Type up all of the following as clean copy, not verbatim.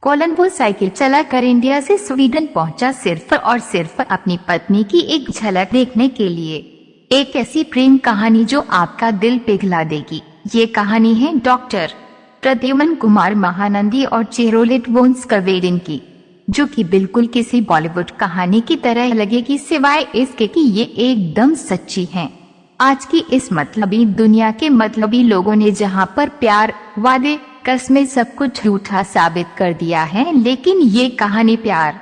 वो साइकिल चलाकर इंडिया से स्वीडन पहुंचा सिर्फ और सिर्फ अपनी पत्नी की एक झलक देखने के लिए। एक ऐसी प्रेम कहानी जो आपका दिल पिघला देगी। ये कहानी है डॉक्टर प्रद्युमन कुमार महानंदी और चेरोलिट वोन स्कवेडिन की, जो कि बिल्कुल किसी बॉलीवुड कहानी की तरह लगेगी, सिवाय इसके कि ये एकदम सच्ची है। आज की इस मतलबी दुनिया के मतलबी लोगों ने जहां पर प्यार, वादे, कस्में सब कुछ झूठा साबित कर दिया है, लेकिन ये कहानी प्यार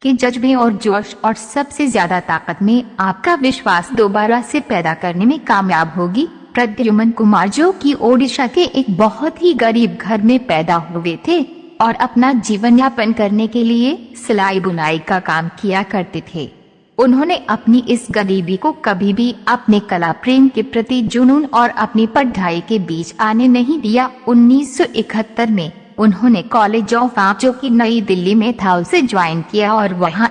के जज्बे और जोश और सबसे ज्यादा ताकत में आपका विश्वास दोबारा से पैदा करने में कामयाब होगी। प्रद्युमन कुमार, जो कि ओडिशा के एक बहुत ही गरीब घर में पैदा हुए थे और अपना जीवन यापन करने के लिए सिलाई बुनाई का काम किया करते थे, उन्होंने अपनी इस गरीबी को कभी भी अपने कला प्रेम के प्रति जुनून और अपनी पढ़ाई के बीच आने नहीं दिया। 1971 में उन्होंने कॉलेज ऑफ आर्ट, जो कि नई दिल्ली में था, उसे ज्वाइन किया और वहां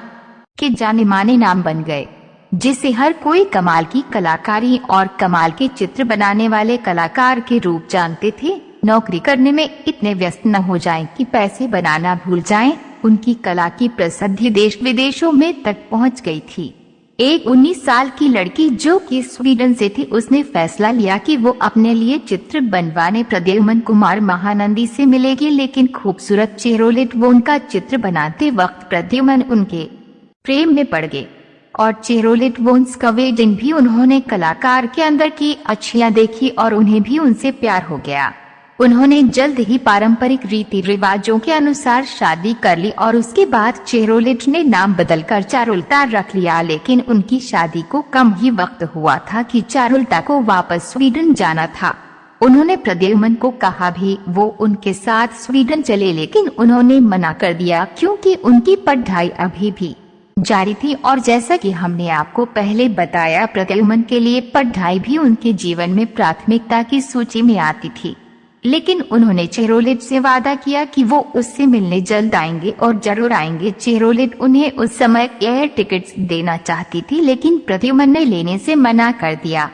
के जाने माने नाम बन गए, जिसे हर कोई कमाल की कलाकारी और कमाल के चित्र बनाने वाले कलाकार के रूप जानते थे। नौकरी करने में इतने व्यस्त न हो जाएं कि पैसे बनाना भूल जाएं। उनकी कला की प्रसिद्धि देश विदेशों में तक पहुंच गई थी। एक 19 साल की लड़की जो कि स्वीडन से थी, उसने फैसला लिया कि वो अपने लिए चित्र बनवाने प्रद्युमन कुमार महानंदी से मिलेगी, लेकिन खूबसूरत चेरोलिट वोन का चित्र बनाते वक्त प्रद्युमन उनके प्रेम में पड़ गए और चेरोलिट वोन स्कवेडिन भी। उन्होंने कलाकार के अंदर की अच्छियां देखी और उन्हें भी उनसे प्यार हो गया। उन्होंने जल्द ही पारंपरिक रीति रिवाजों के अनुसार शादी कर ली और उसके बाद चेरोलिट ने नाम बदलकर चारुलता रख लिया, लेकिन उनकी शादी को कम ही वक्त हुआ था कि चारुलता को वापस स्वीडन जाना था। उन्होंने प्रद्युमन को कहा भी वो उनके साथ स्वीडन चले, लेकिन उन्होंने मना कर दिया क्योंकि उनकी पढ़ाई अभी भी जारी थी और जैसा कि हमने आपको पहले बताया, प्रद्युमन के लिए पढ़ाई भी उनके जीवन में प्राथमिकता की सूची में आती थी। लेकिन उन्होंने चेरोलिट से वादा किया कि वो उससे मिलने जल्द आएंगे और जरूर आएंगे। चेरोलिट उन्हें उस समय एयर टिकट्स देना चाहती थी, लेकिन प्रद्युमन ने लेने से मना कर दिया।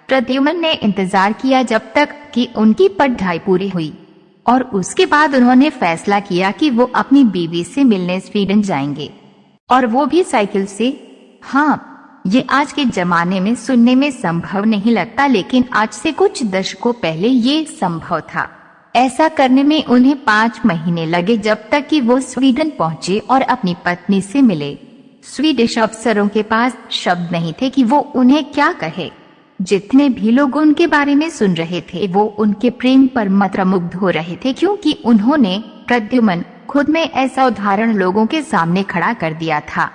प्रद्युमन ने इंतजार किया जब तक कि उनकी पढ़ाई पूरी हुई और उसके बाद उन्होंने फैसला किया कि वो अपनी बीवी से मिलने स्वीडन जाएंगे, और वो भी साइकिल से। हाँ, ये आज के जमाने में सुनने में संभव नहीं लगता, लेकिन आज से कुछ दशकों पहले ये संभव था। ऐसा करने में उन्हें 5 महीने लगे, जब तक कि वो स्वीडन पहुंचे और अपनी पत्नी से मिले। स्वीडिश अफसरों के पास शब्द नहीं थे कि वो उन्हें क्या कहे। जितने भी लोग उनके बारे में सुन रहे थे, वो उनके प्रेम पर मंत्रमुग्ध हो रहे थे, क्योंकि उन्होंने प्रद्युमन खुद में ऐसा उदाहरण लोगों के सामने खड़ा कर दिया था,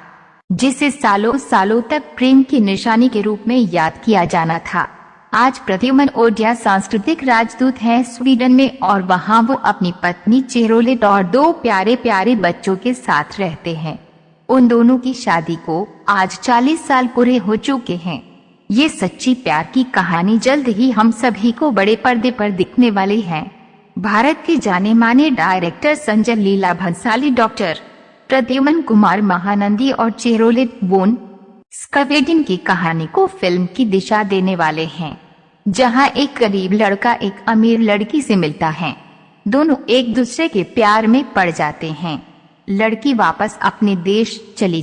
जिसे सालों सालों तक प्रेम की निशानी के रूप में याद किया जाना था। आज प्रद्युमन ओडिया सांस्कृतिक राजदूत हैं स्वीडन में, और वहां वो अपनी पत्नी चेरोलिट और 2 प्यारे प्यारे बच्चों के साथ रहते हैं। उन दोनों की शादी को आज 40 साल पूरे हो चुके हैं। ये सच्ची प्यार की कहानी जल्द ही हम सभी को बड़े पर्दे पर दिखने वाली है। भारत के जाने माने डायरेक्टर संजय लीला भंसाली डॉक्टर प्रद्युमन कुमार महानंदी और चेरोलिट वोन स्कवेडिन की कहानी को फिल्म की दिशा देने वाले हैं, जहां एक गरीब लड़का एक अमीर लड़की से मिलता है। दोनों एक दूसरे के प्यार में पड़ जाते हैं। लड़की वापस अपने देश चली